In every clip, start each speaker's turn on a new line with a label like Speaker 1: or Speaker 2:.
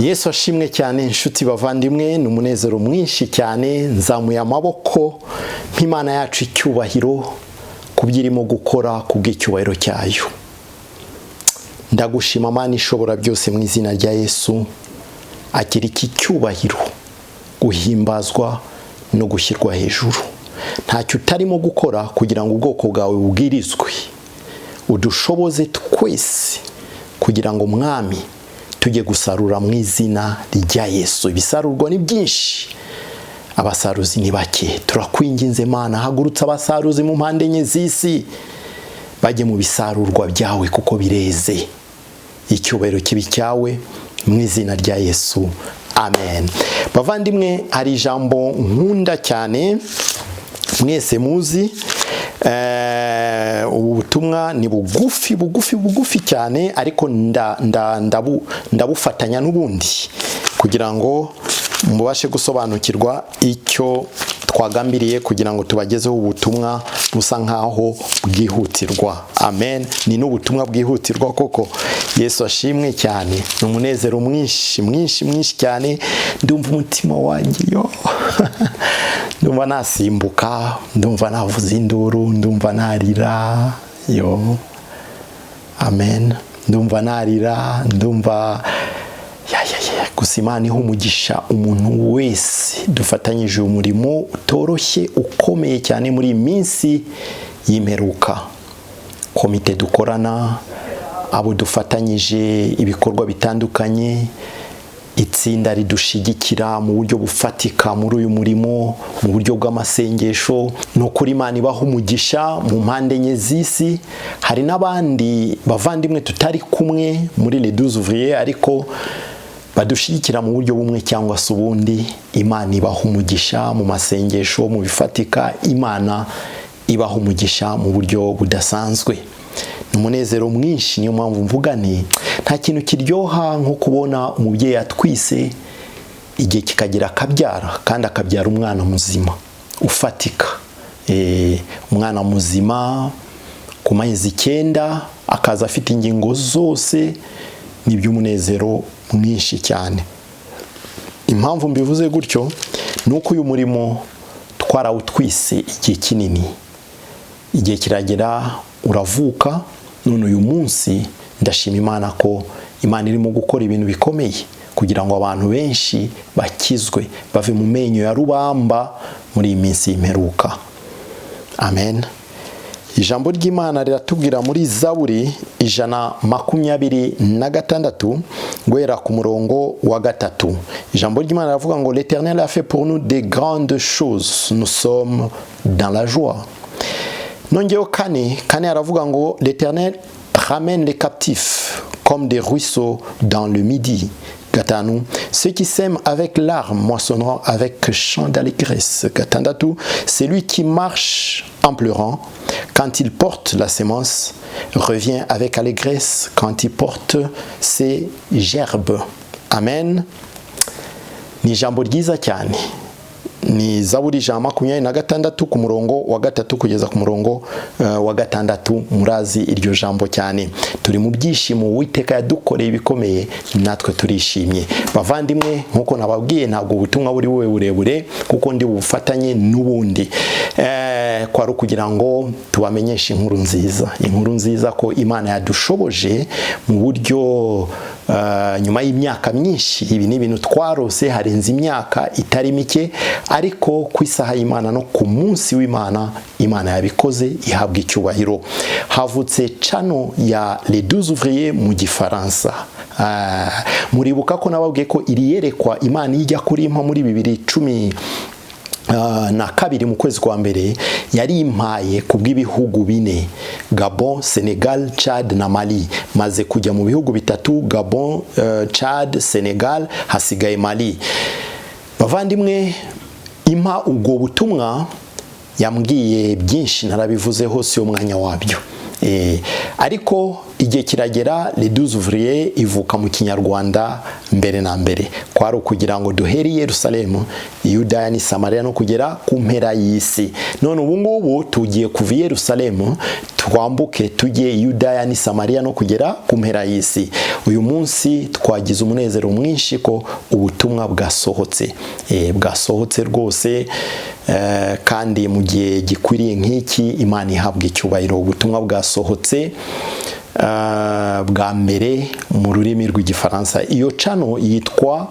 Speaker 1: Yesu ashimwe cyane inshuti bavandimwe, n'umunezero mwinshi cyane nzamuye amaboko nk'Imana yacu icyubahiro kubyirimo gukora kubw'icyubahiro cyayo. Ndagushima Mana ishobora byose mu izina rya Yesu, akira iki cyubahiro, guhimbazwa no gushyirwa hejuru. Ntacyo utarimo gukora kugira ngo ubwoko bwawe bubwirizwe, udushoboze twese kugira ngo mwami tujye gusarura mu izina rya Yesu. Ibisarurwa ni byinshi, abasaruzi ni bake. Turakwinginze Mana, hagurutsa abasaruzi mu mpande enye z'isi, bajye mu bisarurwa byawe kuko bireze. Icyubahiro kibi cyawe mu izina rya Yesu, amen. Bavandimwe, hari ijambo nkunda cyane mwese muzi. Ubu butumwa ni bugufi cyane, ariko ndabufatanya n'ubundi kugira ngo mubashe gusobanukirwa icyo twagambiriye kugira ngo tubagezeho ubutumwa busa nkaho bwihutirwa. Amen. Ni n'ubutumwa bwihutirwa koko. Yesu ashimwe cyane. N'umunezero mwinshi cyane. Ndumva umutima wanjye ndumva nasimbuka, ndumva navuza induru, ndumva narira amen. Ndumva narira, ndumva gusa Imana iha umugisha umuntu wese dufatanyije umurimo utoroshye ukomeye cyane muri iyi minsi y'imperuka. Komite dukorana, abo dufatanyije ibikorwa bitandukanye, itsinda ridushigikira mu buryo bufatika muri uyu murimo, mu buryo bw'amasengesho. No kuri Imana ibaha umugisha mu mpande enye z'isi. Hari n'abandi bavandimwe tutari kumwe muri Les 12 ouvriers, ariko badushigikira mu buryo bumwe cyangwa se ubundi. Imana ibaha umugisha mu masengesho, mu bifatika. Imana ibaha umugisha mu buryo budasanzwe. N'umunezero mwinshi, niyo mpamvu mvuga nti nta kintu kiryoha nko kubona umubyeyi atwise igihe kikagira akabyara, kandi akabyara umwana muzima ufatika. Umwana muzima ku mezi 9 akaza afite ingingo zose, ni by'umunezero mwinshi cyane. Impamvu mbivuze gutyo nuko uyu murimo twarawutwise igihe kinini, igihe kiragera uravuka. None uyu munsi ndashima Imana ko Imana irimo gukora ibintu bikomeye kugira ngo abantu benshi bakizwe, bave mu menyo ya rubamba muri iyi minsi y'imperuka. Amen. Ijambo ry'Imana riratubwira muri Zaburi 126 guhera ku murongo wa 3. Ijambo ry'Imana riravuga ngo l'Éternel a fait pour nous des grandes choses, nous sommes dans la joie. Nongeyo kane aravuga ngo l'Éternel ramène les captifs comme des ruisseaux dans le midi. Gatanu, ceux qui sèment avec larmes moissonneront avec chant d'allégresse. Gatandatu, celui qui marche en pleurant quand il porte la sémence revient avec allégresse quand il porte ses gerbes. Amen. Ni jambo ryiza cyane. Ni Zaburi 126 ku murongo wa 3 kugeza ku murongo wa 6. Murazi iryo jambo cyane. Turi mu byishimo, Uwiteka yadukoreye ibikomeye, natwe turishimye. Bavandimwe, nkuko nababwiye, ntabwo ubutumwa buri burebure kuko ndi bufatanye n'ubundi. Kwari kugira ngo tubamenyeshe inkuru nziza ko Imana yadushoboje mu buryo nyuma y'imyaka myinshi. Ibi ni ibintu twarose harenze imyaka itari mike, ariko ku isaha y'Imana no ku munsi w'Imana, Imana yabikoze, ihabwa icyubahiro. Havutse chano ya Les 12 ouvriers mu Gifaransa. Muribuka ko nababwiye ko iri yerekwa Imana ijya kuri impa muri 2012 mu kwezi kwa mbere, yari impaye kubw'ibihugu 4: Gabon, Senegal, Chad na Mali. Maze kujya mu bihugu 3: Gabon, Chad, Senegal, hasigaye Mali. Bavandimwe, impa ubwo butumwa yambwiye byinshi, narabivuze hose umwanya wabyo. Ariko igihe kiragera les 12 ouvriers ivuka mu kinyarwanda mbere na mbere kwari ukugira ngo duhere i Yerusalemu, Yudaya ni Samariya no kugera ku mpera y'isi. None ubu ngubu tugiye kuva i Yerusalemu twambuke tujye Yudaya ni Samariya no kugera ku mpera y'isi. Uyu munsi twagize umunezero mwinshi ko ubutumwa bwasohotse, bwasohotse rwose, kandi mu gihe gikwiriye nk'iki Imana ihabwa icyubahiro. Ubutumwa bwasohotse bwa mbere mu rurimi rw'igifaransa. Iyo channel yitwa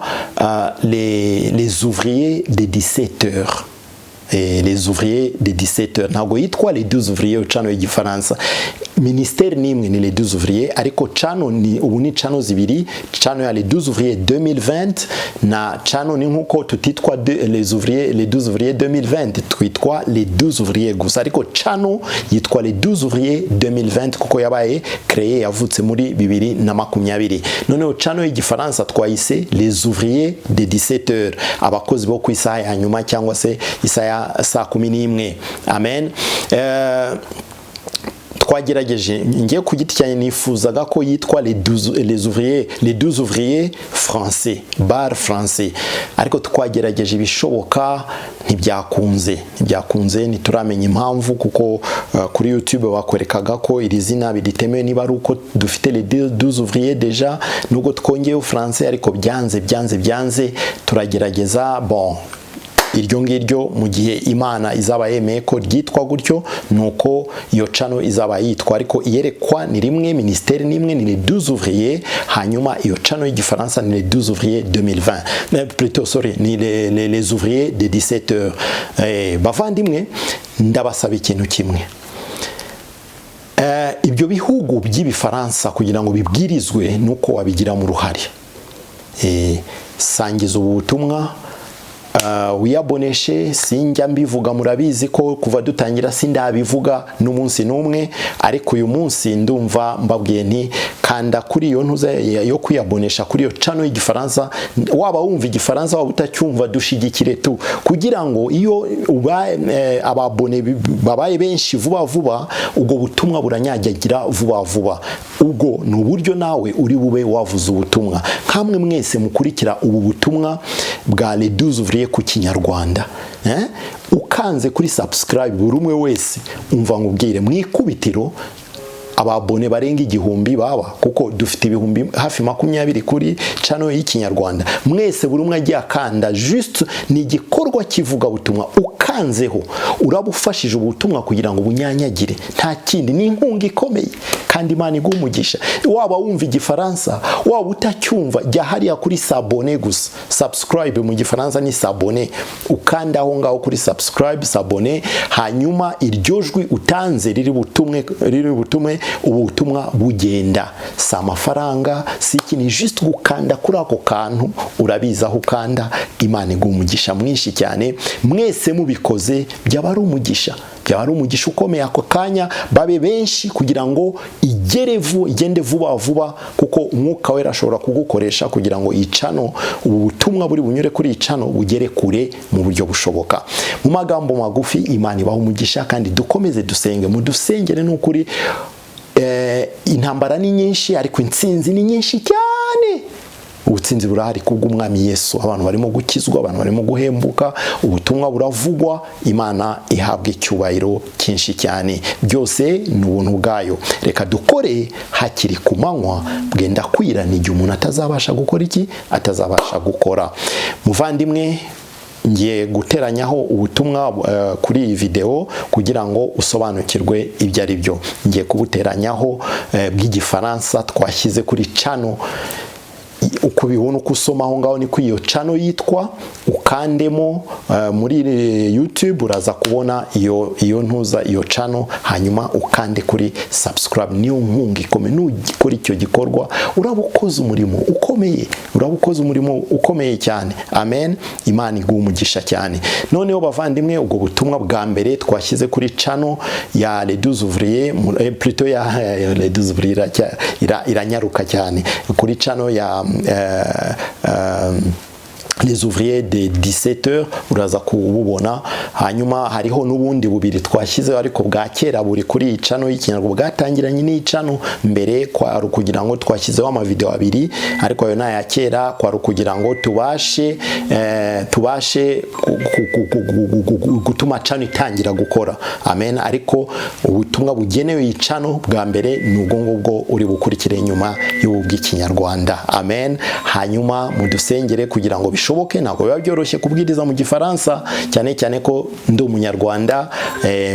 Speaker 1: les ouvriers de 17h. Les ouvriers de 17h. Ntabwo yitwa les 12 ouvriers channel y'igifaransa. Ministère nimwe ni les 12 ouvriers, ariko channel ni ubu ni channel zibiri, channel ya les 12 ouvriers 2020 na channel ni nkuko tutitwa les 12 ouvriers 2020, twitwa les 12 ouvriers gusa, ariko channel yitwa les 12 ouvriers 2020 kuko yabaye créé yavutse muri 2020. Noneho channel y'igifaransa twayise les ouvriers de 17h, abakozi bo ku isaha ya nyuma cyangwa se isaha ya saa 11. Amen. Twagerageje ngiye ku giti cyane nifuzaga ko yitwa les 12 ouvriers français, bar français, ariko twagerageje ibishoboka ntibyakunze ntituramenya impamvu kuko kuri YouTube bakwerekaga ko iri zina biditemewe niba ari uko dufite les 12 ouvriers déjà nubwo twongeye français, ariko byanze turagerageza. Bon, iryo ngiryo mu gihe Imana izaba yemeye ko ryitwa gutyo nuko iyo channel izaba yitwa, ariko iyerekwa ni rimwe, ministère nimwe, ni les 12 ouvriers, hanyuma iyo channel y'igifaransa ni les 12 ouvriers 2020, plutôt sorry, ni les ouvriers de 17h. Bavandimwe, ndabasaba ikintu kimwe, ibyo bihugu by'ibifaransa kugira ngo bibwirizwe nuko wabigira mu ruhare. Sangiza ubutumwa, wiyaboneshe. Sinjya mbivuga, murabizi ko kuva dutangira sindabivuga n'umunsi n'umwe, ariko uyu munsi ndumva mbabwiye nti kanda kuri iyo ntuza yo kwiyabonesha kuri iyo channel y'igifaransa. Waba wumva igifaransa waba utacyumva, dushigikire tu kugira ngo iyo ababone babaye benshi vuba ubwo butumwa buranyagira vuba. Ubwo ni uburyo nawe uri bube wavuza ubutumwa. Kamwe mwese mukurikira ubu butumwa bwa les 12 ouvriers ku kinyarwanda, ukanze kuri subscribe, buri umwe wese umva ngubwire mwikubitiro ababone barenga 1000 baba, kuko dufite ibihumbi hafi 20 kuri channel y'ikinyarwanda. Mwese buri umwe agiye akanda, just ni igikorwa kivuga butumwa, ukanzeho urabufashije ubutumwa kugira ngo bunyanyagire, nta kindi, ni inkunga ikomeye kandi Imana igumugisha. Waba wumva igifaransa waba utacyumva, jya hariya kuri s'abonner gusa. Subscribe mu gifaransa ni s'abonner, ukanda aho ngaho kuri subscribe, s'abonner, hanyuma iryo jwi utanze riri butumwe ubutumwa bugenda. Si amafaranga, si ikintu, just gukanda kuri ako kantu, urabiza aho ukanda. Imana igumugisha mwinshi cyane. Mwese mubikoze byaba ari umugisha, ukomeye. Ako kanya babe benshi kugira ngo igende vuba, kuko umwuka wera ashobora kugukoresha kugira ngo icano ubu butumwa buri bunyure kuri icano bugere kure mu buryo bushoboka. Mu magambo magufi, Imana ibaho umugisha, kandi dukomeze dusenge. Mudusengere n'ukuri, intambara ni nyinshi ariko intsinzi ni nyinshi cyane. Ubutsinzi burahari kubw'umwami Yesu. Abantu barimo gukizwa, abantu barimo guhembuka, ubutumwa buravugwa. Imana ihabwa icyubahiro cyinshi cyane. Byose ni ubuntu bwayo. Reka dukore hakiri ku manywa, bwenda kwira n'igihe umuntu atazabasha gukora iki, atazabasha gukora. Muvandimwe, ngiye guteranyaho ubutumwa kuri iyi video kugira ngo usobanukirwe ibyo ari byo. Ngiye kubuteranyaho bw'igifaransa twashyize kuri channel. Uko bibona uko usoma aho ngaho ni ku iyo channel yitwa, ukandemo muri YouTube uraza kubona iyo ntuza iyo channel, hanyuma ukande kuri subscribe. Niyo nkunga ikomeye, nugikora icyo gikorwa urabukoze umurimo ukomeye cyane. Amen. Imana igumugisha cyane. Noneho bavandimwe, ubwo butumwa bwa mbere twashyize kuri channel ya les 12 ouvriers, plutôt ya les 12 ouvriers iranyaruka cyane, kuri channel ya les ouvriers de 17h uraza kububona. Hanyuma hariho n'ubundi bubiri twashyizeho ariko bwa kera buri kuri icano y'ikinyarwanda bwatangiranye n'icano mbere kwari kugira ngo twashyizeho amavideo abiri ariko ayo naya kera kwari kugira ngo tubashe gutuma cano itangira gukora. Amen. Ariko ubutumwa bugenewe icano bwa mbere n'ubwo ngubwo uri bukurikire nyuma y'ubw'ikinyarwanda. Amen. Hanyuma mudusengere kugira ngo bishoboke. Ntabwo biba byoroshye kubwiriza mu gifaransa cyane cyane ko ndi umunyarwanda,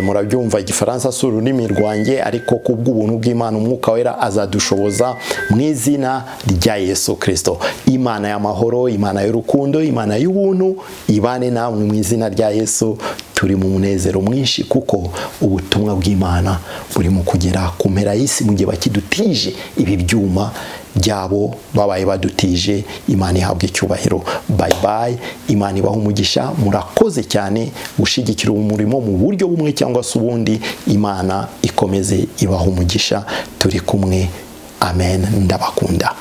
Speaker 1: murabyumva igifaransa si ururimi rwanjye, ariko kubw'ubuntu bw'Imana umwuka wera azadushoboza mu izina rya Yesu Kristo. Imana y'amahoro, Imana y'urukundo, Imana y'ubuntu ibane namwe mu izina rya Yesu. Turi mu munezero mwinshi kuko ubutumwa bw'Imana buri mu kugera ku mpera y'isi mu gihe bakidutije ibi byuma byabo babaye badutije. Imana ihabwa icyubahiro. Bye bye. Imana ibaha umugisha. Murakoze cyane gushigikira umurimo mu buryo bumwe cyangwa se ubundi. Imana ikomeze ibaha umugisha. Turi kumwe. Amen. Ndabakunda.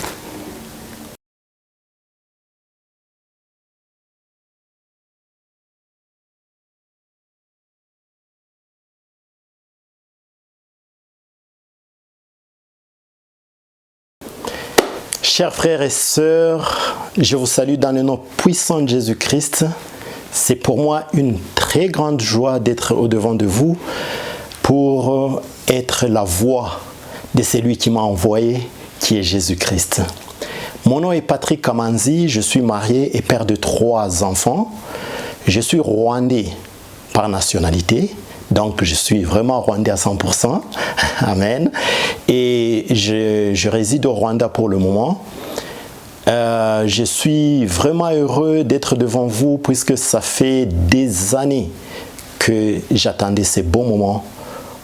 Speaker 1: Chers frères et sœurs, je vous salue dans le nom puissant de Jésus-Christ. C'est pour moi une très grande joie d'être au-devant de vous pour être la voix de celui qui m'a envoyé, qui est Jésus-Christ. Mon nom est Patrick Kamanzi, je suis marié et père de 3 enfants. Je suis rwandais par nationalité. Donc, je suis vraiment rwandais à 100%. Amen. Et je réside au Rwanda pour le moment. Je suis vraiment heureux d'être devant vous puisque ça fait des années que j'attendais ces bons moments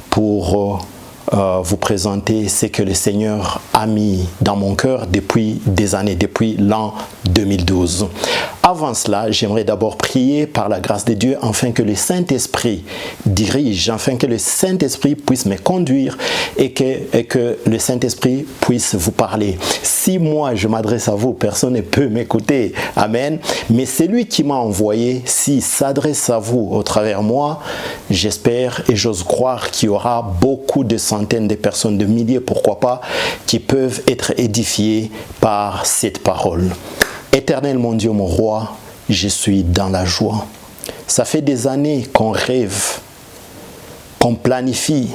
Speaker 1: pour vous présenter ce que le Seigneur a mis dans mon cœur depuis des années, depuis l'an 2012. Avant cela, j'aimerais d'abord prier par la grâce de Dieu afin que le Saint-Esprit dirige, afin que le Saint-Esprit puisse me conduire et que le Saint-Esprit puisse vous parler. Si moi je m'adresse à vous, personne ne peut m'écouter. Amen. Mais celui qui m'a envoyé, s'il s'adresse à vous au travers moi, j'espère et j'ose croire qu'il y aura beaucoup de centaines de personnes, de milliers, pourquoi pas, qui peuvent être édifiées par cette parole. Éternel mon Dieu, mon roi, je suis dans la joie. Ça fait des années qu'on rêve, qu'on planifie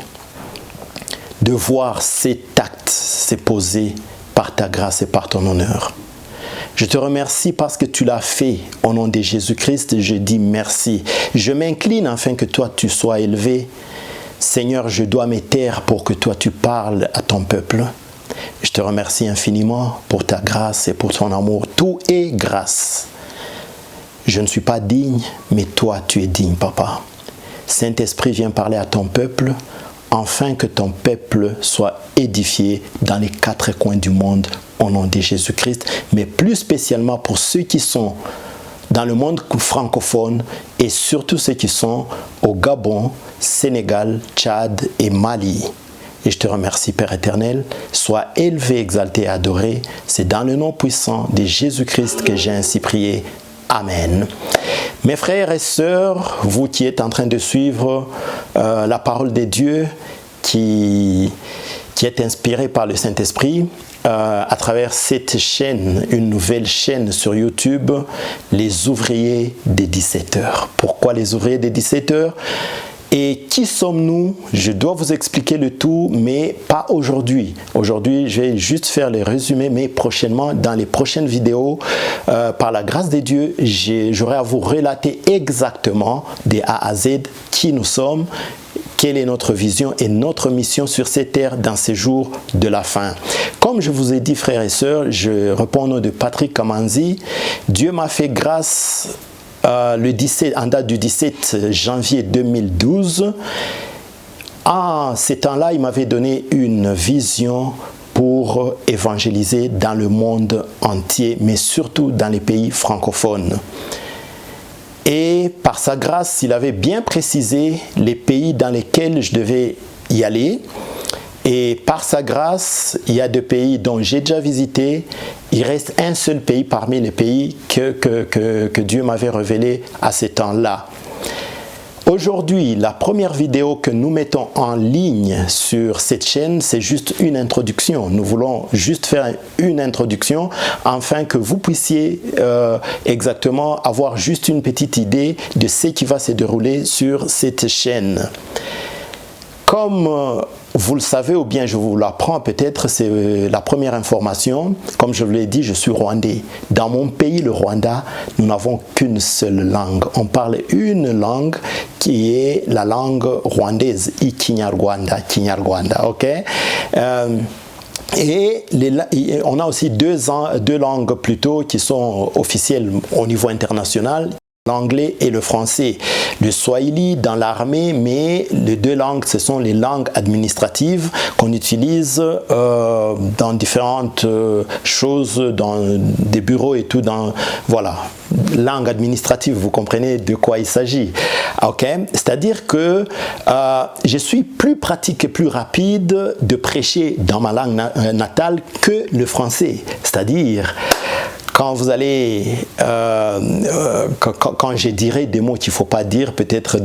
Speaker 1: de voir cet acte se poser par ta grâce et par ton honneur. Je te remercie parce que tu l'as fait. Au nom de Jésus-Christ, je dis merci. Je m'incline afin que toi tu sois élevé. Seigneur, je dois me taire pour que toi tu parles à ton peuple. Je te remercie infiniment pour ta grâce et pour ton amour. Tout est grâce. Je ne suis pas digne, mais toi, tu es digne, Papa. Saint-Esprit, viens parler à ton peuple, afin que ton peuple soit édifié dans les 4 coins du monde, au nom de Jésus-Christ, mais plus spécialement pour ceux qui sont dans le monde francophone et surtout ceux qui sont au Gabon, Sénégal, Tchad et Mali. Et je te remercie, Père éternel. Sois élevé, exalté et adoré. C'est dans le nom puissant de Jésus-Christ que j'ai ainsi prié. Amen. Mes frères et sœurs, vous qui êtes en train de suivre la parole de Dieu qui est inspirée par le Saint-Esprit, à travers cette chaîne, une nouvelle chaîne sur YouTube, les ouvriers des 17h. Pourquoi les ouvriers des 17h ? Et qui sommes-nous? Je dois vous expliquer le tout, mais pas aujourd'hui. Aujourd'hui, je vais juste faire les résumés, mais prochainement, dans les prochaines vidéos, par la grâce de Dieu, j'aurai à vous relater exactement de A à Z qui nous sommes, quelle est notre vision et notre mission sur cette terre dans ces jours de la fin. Comme je vous ai dit, frères et sœurs, je réponds au nom de Patrick Kamanzi. Dieu m'a fait grâce en date du 17 janvier 2012. À ce temps-là, il m'avait donné une vision pour évangéliser dans le monde entier, mais surtout dans les pays francophones. Et par sa grâce, il avait bien précisé les pays dans lesquels je devais y aller. Et par sa grâce, il y a 2 pays dont j'ai déjà visité il reste un seul pays parmi les pays que Dieu m'avait révélé à ce temps-là. Aujourd'hui, la première vidéo que nous mettons en ligne sur cette chaîne, c'est juste une introduction. Nous voulons juste faire une introduction afin que vous puissiez exactement avoir juste une petite idée de ce qui va se dérouler sur cette chaîne. Comme vous le savez, ou bien je vous l'apprends peut-être, c'est la première information. Comme je vous l'ai dit, je suis rwandais. Dans mon pays, le Rwanda, nous n'avons qu'une seule langue. On parle une langue qui est la langue rwandaise, Ikinyarwanda, ok? Et on a aussi deux langues plutôt qui sont officielles au niveau international. L'anglais et le français. Le swahili dans l'armée, mais les deux langues, ce sont les langues administratives qu'on utilise dans différentes choses, dans des bureaux et tout, voilà. Langue administrative, vous comprenez de quoi il s'agit. Ok, c'est-à-dire que je suis plus pratique et plus rapide de prêcher dans ma langue natale que le français. C'est-à-dire, quand vous allez, quand je dirai des mots qu'il ne faut pas dire, peut-être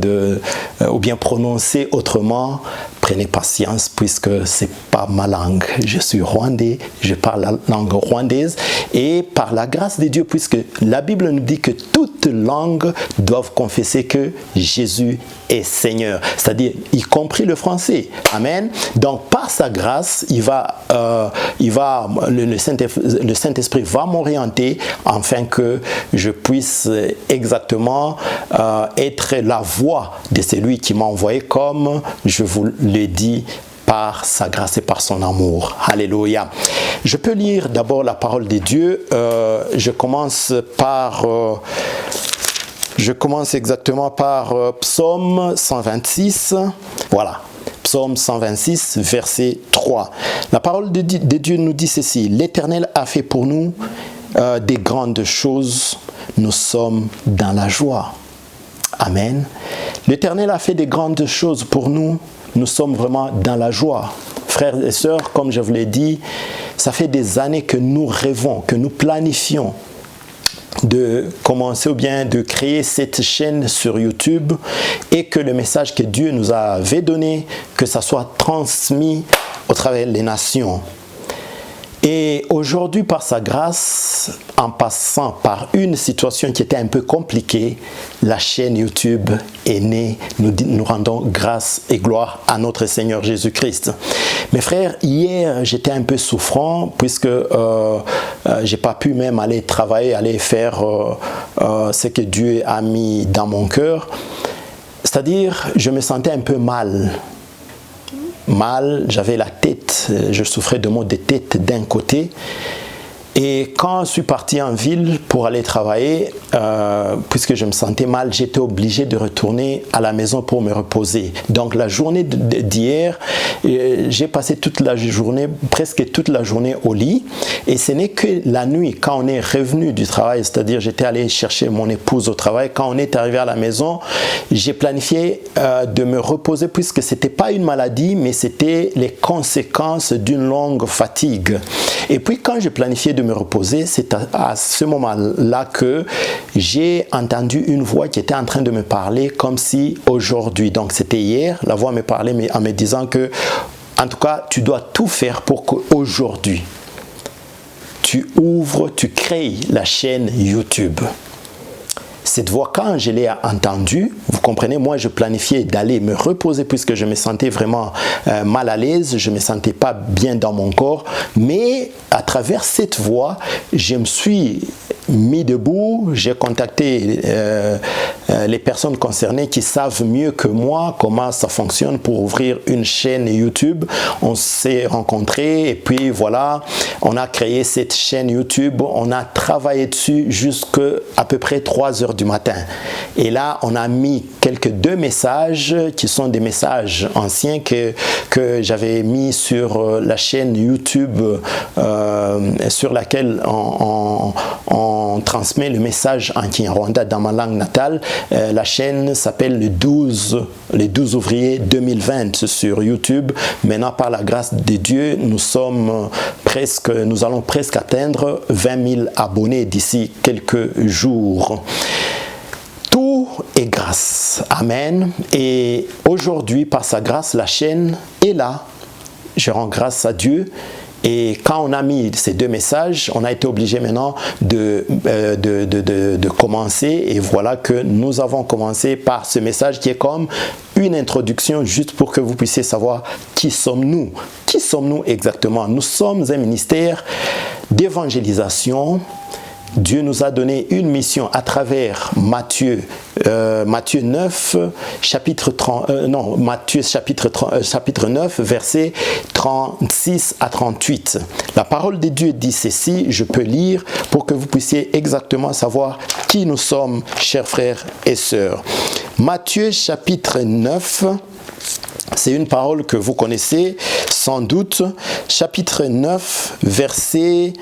Speaker 1: ou bien prononcer autrement, prenez patience puisque ce n'est pas ma langue. Je suis rwandais, je parle la langue rwandaise et par la grâce de Dieu, puisque la Bible nous dit que toutes langues doivent confesser que Jésus est Seigneur, c'est-à-dire y compris le français. Amen. Donc par sa grâce, le Saint-Esprit va m'orienter afin que je puisse exactement être la voix de celui qui m'a envoyé, comme je vous l'ai dit, par sa grâce et par son amour. Alléluia. Je peux lire d'abord la parole de Dieu. Je commence exactement par Psaume 126. Voilà. Psaume 126, verset 3. La parole de Dieu nous dit ceci: l'Éternel a fait pour nous des grandes choses, nous sommes dans la joie. Amen. L'Éternel a fait des grandes choses pour nous, nous sommes vraiment dans la joie. Frères et sœurs, comme je vous l'ai dit, ça fait des années que nous rêvons, que nous planifions de commencer ou bien de créer cette chaîne sur YouTube et que le message que Dieu nous avait donné, que ça soit transmis au travers des nations. Et aujourd'hui, par sa grâce, en passant par une situation qui était un peu compliquée, la chaîne YouTube est née. Nous rendons grâce et gloire à notre Seigneur Jésus-Christ. Mes frères, hier, j'étais un peu souffrant puisque j'ai pas pu même aller travailler, aller faire ce que Dieu a mis dans mon cœur. C'est-à-dire, je me sentais un peu mal. J'avais la tête, je souffrais de maux de tête d'un côté. Et quand je suis parti en ville pour aller travailler, puisque je me sentais mal, j'étais obligé de retourner à la maison pour me reposer. Donc la journée d'hier, j'ai passé toute la journée, presque toute la journée au lit. Et ce n'est que la nuit, quand on est revenu du travail, c'est-à-dire j'étais allé chercher mon épouse au travail, quand on est arrivé à la maison, j'ai planifié de me reposer puisque ce n'était pas une maladie, mais c'était les conséquences d'une longue fatigue. Et puis quand j'ai planifié de me reposer, c'est à ce moment-là que j'ai entendu une voix qui était en train de me parler comme si aujourd'hui, donc c'était hier, la voix me parlait en me disant que, en tout cas, tu dois tout faire pour qu'aujourd'hui, tu ouvres, tu crées la chaîne YouTube. Cette voix, quand je l'ai entendue, vous comprenez, moi je planifiais d'aller me reposer puisque je me sentais vraiment mal à l'aise, je ne me sentais pas bien dans mon corps, mais à travers cette voix, je me suis mis debout, j'ai contacté les personnes concernées qui savent mieux que moi comment ça fonctionne pour ouvrir une chaîne YouTube. On s'est rencontrés et puis voilà, on a créé cette chaîne YouTube, on a travaillé dessus jusqu'à à peu près 3 heures du matin. Et là, on a mis deux messages qui sont des messages anciens que j'avais mis sur la chaîne YouTube sur laquelle on on transmet le message en Kinyarwanda dans ma langue natale. La chaîne s'appelle les 12 ouvriers 2020 sur YouTube. Maintenant, par la grâce de Dieu, nous allons presque atteindre 20 000 abonnés d'ici quelques jours. Tout est grâce. Amen. Et aujourd'hui, par sa grâce, la chaîne est là. Je rends grâce à Dieu. Et quand on a mis ces deux messages, on a été obligé maintenant de commencer. Et voilà que nous avons commencé par ce message qui est comme une introduction juste pour que vous puissiez savoir qui sommes-nous. Qui sommes-nous exactement? Nous sommes un ministère d'évangélisation. Dieu nous a donné une mission à travers Matthieu 9, chapitre 9, versets 36 à 38. La parole de Dieu dit ceci, je peux lire pour que vous puissiez exactement savoir qui nous sommes, chers frères et sœurs. Matthieu chapitre 9, c'est une parole que vous connaissez sans doute, chapitre 9, verset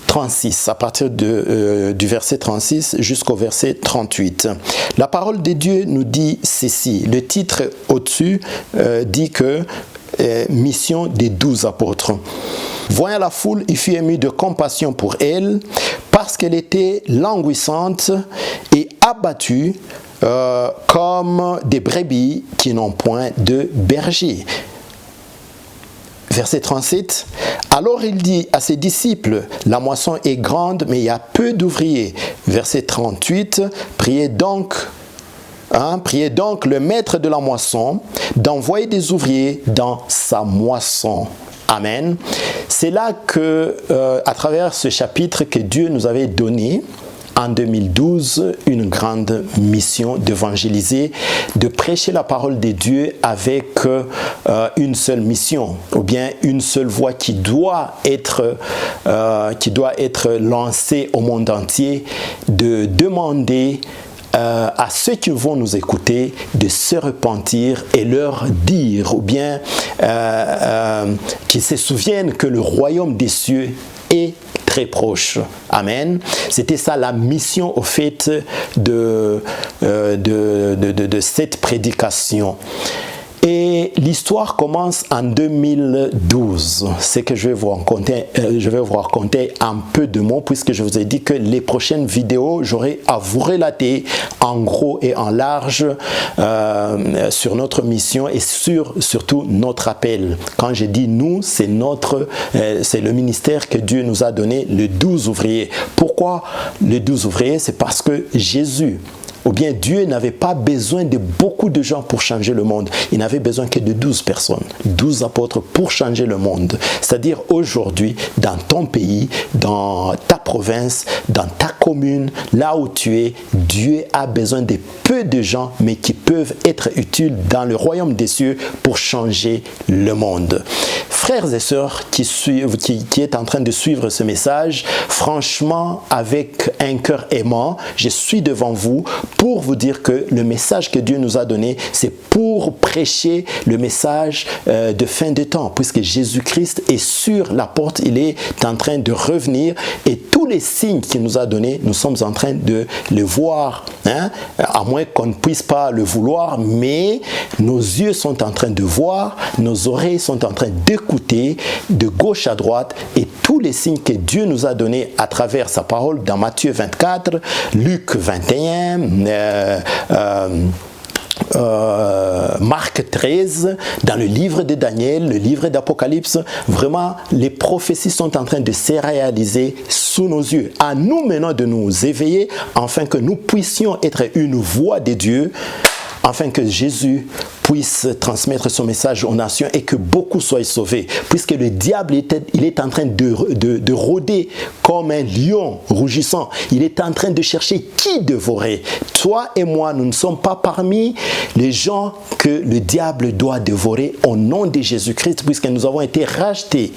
Speaker 1: 36, à partir du verset 36 jusqu'au verset 38. La parole de Dieu nous dit ceci. Le titre au-dessus dit que mission des 12 apôtres. Voyant la foule, il fut ému de compassion pour elle parce qu'elle était languissante et abattue comme des brebis qui n'ont point de berger. Verset 37, alors il dit à ses disciples, la moisson est grande, mais il y a peu d'ouvriers. Verset 38, priez donc le maître de la moisson d'envoyer des ouvriers dans sa moisson. Amen. C'est là que, à travers ce chapitre que Dieu nous avait donné, en 2012, une grande mission d'évangéliser, de prêcher la parole de Dieu avec une seule mission, ou bien une seule voix qui doit être lancée au monde entier, de demander à ceux qui vont nous écouter de se repentir et leur dire, ou bien qu'ils se souviennent que le royaume des cieux est très proche. Amen. C'était ça la mission au fait de cette prédication. Et l'histoire commence en 2012. C'est que je vais vous raconter un peu de mots puisque je vous ai dit que les prochaines vidéos, j'aurai à vous relater en gros et en large sur notre mission et surtout notre appel. Quand je dis nous, c'est le ministère que Dieu nous a donné, les 12 ouvriers. Pourquoi les 12 ouvriers? C'est parce que Jésus, ou bien Dieu n'avait pas besoin de beaucoup de gens pour changer le monde. Il n'avait besoin que de 12 personnes, 12 apôtres pour changer le monde. C'est-à-dire aujourd'hui, dans ton pays, dans ta province, dans ta commune, là où tu es, Dieu a besoin de peu de gens, mais qui peuvent être utiles dans le royaume des cieux pour changer le monde. Frères et sœurs qui est en train de suivre ce message, franchement, avec un cœur aimant, je suis devant vous pour vous dire que le message que Dieu nous a donné, c'est pour prêcher le message de fin de temps, puisque Jésus-Christ est sur la porte, il est en train de revenir et tous les signes qu'il nous a donnés, nous sommes en train de les voir, hein? À moins qu'on ne puisse pas le vouloir, mais nos yeux sont en train de voir, nos oreilles sont en train d'écouter de gauche à droite et tous les signes que Dieu nous a donnés à travers sa parole dans Matthieu 24, Luc 21, Marc 13, dans le livre de Daniel, le livre d'Apocalypse, vraiment les prophéties sont en train de se réaliser sous nos yeux. À nous maintenant de nous éveiller afin que nous puissions être une voix de Dieu, afin que Jésus puisse transmettre son message aux nations et que beaucoup soient sauvés. Puisque le diable il est en train de rôder comme un lion rougissant. Il est en train de chercher qui dévorer. Toi et moi, nous ne sommes pas parmi les gens que le diable doit dévorer au nom de Jésus-Christ, puisque nous avons été rachetés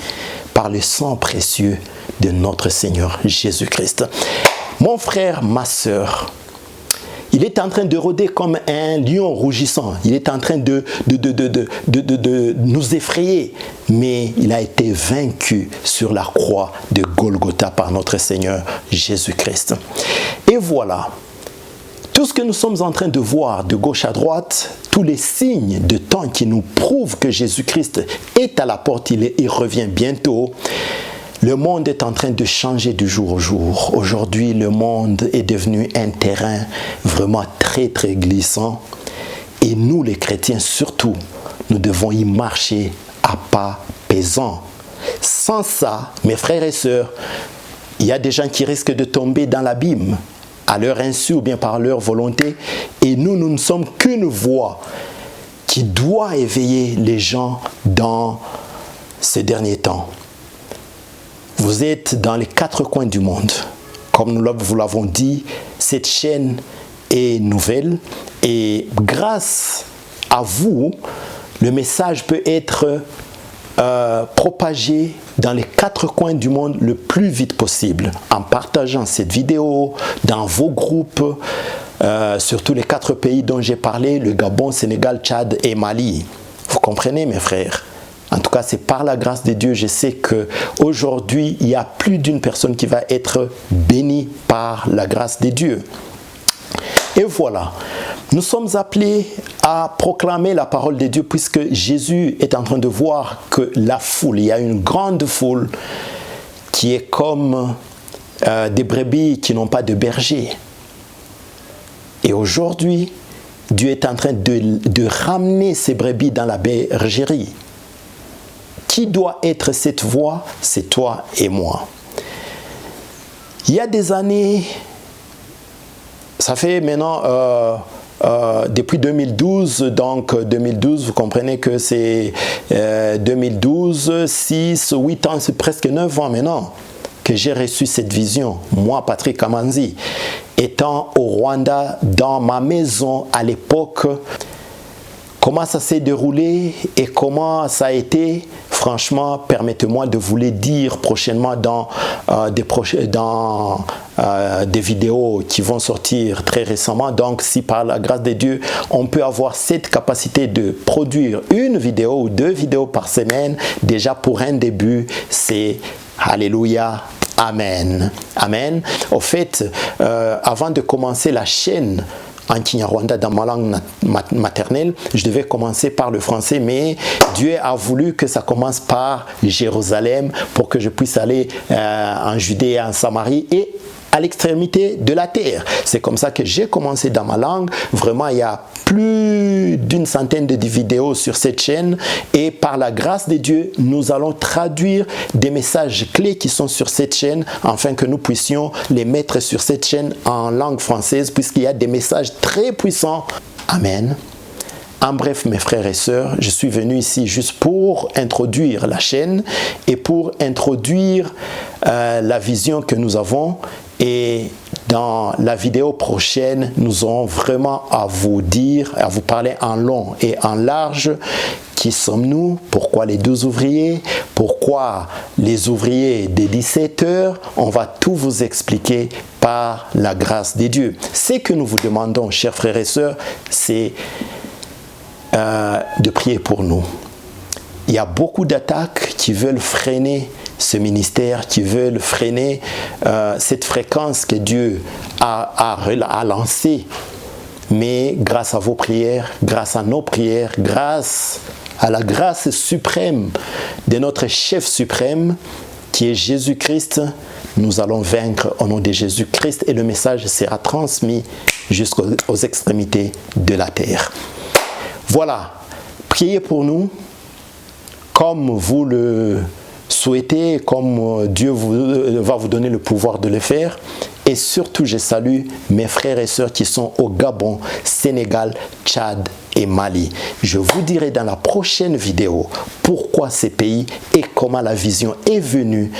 Speaker 1: par le sang précieux de notre Seigneur Jésus-Christ. Mon frère, ma sœur, Il est en train de rôder comme un lion rougissant. Il est en train de nous effrayer. Mais il a été vaincu sur la croix de Golgotha par notre Seigneur Jésus-Christ. Et voilà, tout ce que nous sommes en train de voir de gauche à droite, tous les signes de temps qui nous prouvent que Jésus-Christ est à la porte, il revient bientôt. Le monde est en train de changer du jour au jour. Aujourd'hui, le monde est devenu un terrain vraiment très très glissant. Et nous, les chrétiens surtout, nous devons y marcher à pas pesants. Sans ça, mes frères et sœurs, il y a des gens qui risquent de tomber dans l'abîme, à leur insu ou bien par leur volonté. Et nous ne sommes qu'une voix qui doit éveiller les gens dans ces derniers temps. Vous êtes dans les 4 coins du monde. Comme nous vous l'avons dit, cette chaîne est nouvelle et grâce à vous, le message peut être propagé dans les 4 coins du monde le plus vite possible en partageant cette vidéo dans vos groupes, surtout les 4 pays dont j'ai parlé, le Gabon, Sénégal, Tchad et Mali. Vous comprenez, mes frères? En tout cas, c'est par la grâce de Dieu, je sais qu'aujourd'hui, il y a plus d'une personne qui va être bénie par la grâce de Dieu. Et voilà, nous sommes appelés à proclamer la parole de Dieu puisque Jésus est en train de voir que la foule, il y a une grande foule qui est comme des brebis qui n'ont pas de berger. Et aujourd'hui, Dieu est en train de ramener ces brebis dans la bergerie. Qui doit être cette voix? C'est toi et moi. Il y a des années, ça fait maintenant depuis 2012, donc 2012, vous comprenez que c'est 2012, 6, 8 ans, c'est presque 9 ans maintenant que j'ai reçu cette vision. Moi, Patrick Kamanzi, étant au Rwanda, dans ma maison à l'époque, comment ça s'est déroulé et comment ça a été, franchement, permettez-moi de vous le dire prochainement dans des vidéos qui vont sortir très récemment. Donc, si par la grâce de Dieu, on peut avoir cette capacité de produire une vidéo ou 2 vidéos par semaine, déjà pour un début, c'est Alléluia. Amen. Amen. Au fait, avant de commencer la chaîne en Kinyarwanda dans ma langue maternelle, je devais commencer par le français, mais Dieu a voulu que ça commence par Jérusalem pour que je puisse aller en Judée et en Samarie et à l'extrémité de la terre. C'est comme ça que j'ai commencé dans ma langue. Vraiment, il y a plus d'une centaine de vidéos sur cette chaîne et par la grâce de Dieu, nous allons traduire des messages clés qui sont sur cette chaîne afin que nous puissions les mettre sur cette chaîne en langue française puisqu'il y a des messages très puissants. Amen. En bref, mes frères et sœurs, je suis venu ici juste pour introduire la chaîne et pour introduire la vision que nous avons. Et dans la vidéo prochaine, nous aurons vraiment à vous dire, à vous parler en long et en large. Qui sommes-nous? Pourquoi les 12 ouvriers? Pourquoi les ouvriers des 17 heures? On va tout vous expliquer par la grâce de Dieu. Ce que nous vous demandons, chers frères et sœurs, c'est de prier pour nous. Il y a beaucoup d'attaques qui veulent freiner ce ministère, qui veulent freiner cette fréquence que Dieu a lancée. Mais grâce à vos prières, grâce à nos prières, grâce à la grâce suprême de notre chef suprême, qui est Jésus-Christ, nous allons vaincre au nom de Jésus-Christ et le message sera transmis jusqu'aux extrémités de la terre. Voilà, priez pour nous comme vous le souhaitez, comme Dieu va vous donner le pouvoir de le faire. Et surtout, je salue mes frères et sœurs qui sont au Gabon, Sénégal, Tchad et Mali. Je vous dirai dans la prochaine vidéo pourquoi ces pays et comment la vision est venue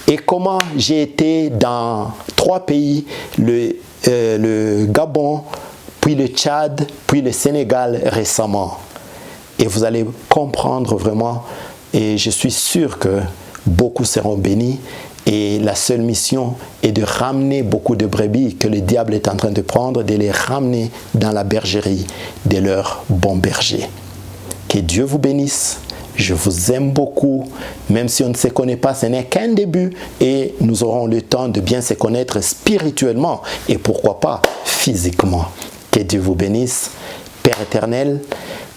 Speaker 1: et comment j'ai été dans 3 pays, le Gabon, puis le Tchad, puis le Sénégal récemment. Et vous allez comprendre vraiment, et je suis sûr que beaucoup seront bénis Et la seule mission est de ramener beaucoup de brebis que le diable est en train de prendre, de les ramener dans la bergerie de leur bon berger. Que Dieu vous bénisse. Je vous aime beaucoup. Même si on ne se connaît pas, ce n'est qu'un début et nous aurons le temps de bien se connaître spirituellement et pourquoi pas physiquement. Que Dieu vous bénisse. Père éternel,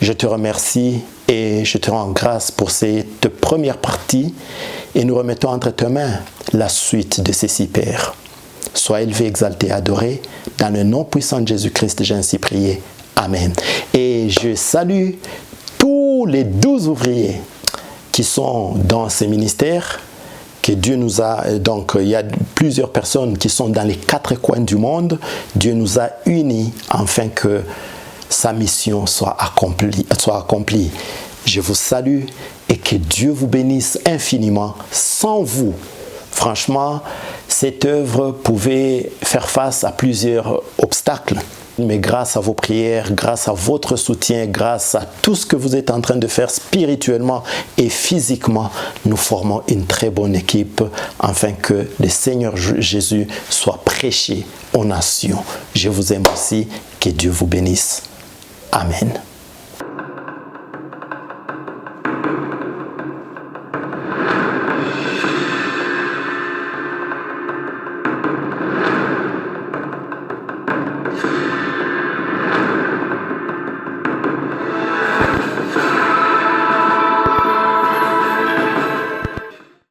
Speaker 1: je te remercie et je te rends grâce pour cette première partie et nous remettons entre tes mains la suite de ceci, Père. Sois élevé, exalté, adoré. Dans le nom puissant de Jésus-Christ, j'ai ainsi prié. Amen. Et je salue tous les 12 ouvriers qui sont dans ces ministères, que Dieu nous a, donc il y a plusieurs personnes qui sont dans les 4 coins du monde. Dieu nous a unis afin que sa mission soit accomplie. Je vous salue et que Dieu vous bénisse infiniment. Sans vous, franchement, cette œuvre pouvait faire face à plusieurs obstacles. Mais grâce à vos prières, grâce à votre soutien, grâce à tout ce que vous êtes en train de faire spirituellement et physiquement, nous formons une très bonne équipe afin que le Seigneur Jésus soit prêché aux nations. Je vous aime aussi. Que Dieu vous bénisse. Amen.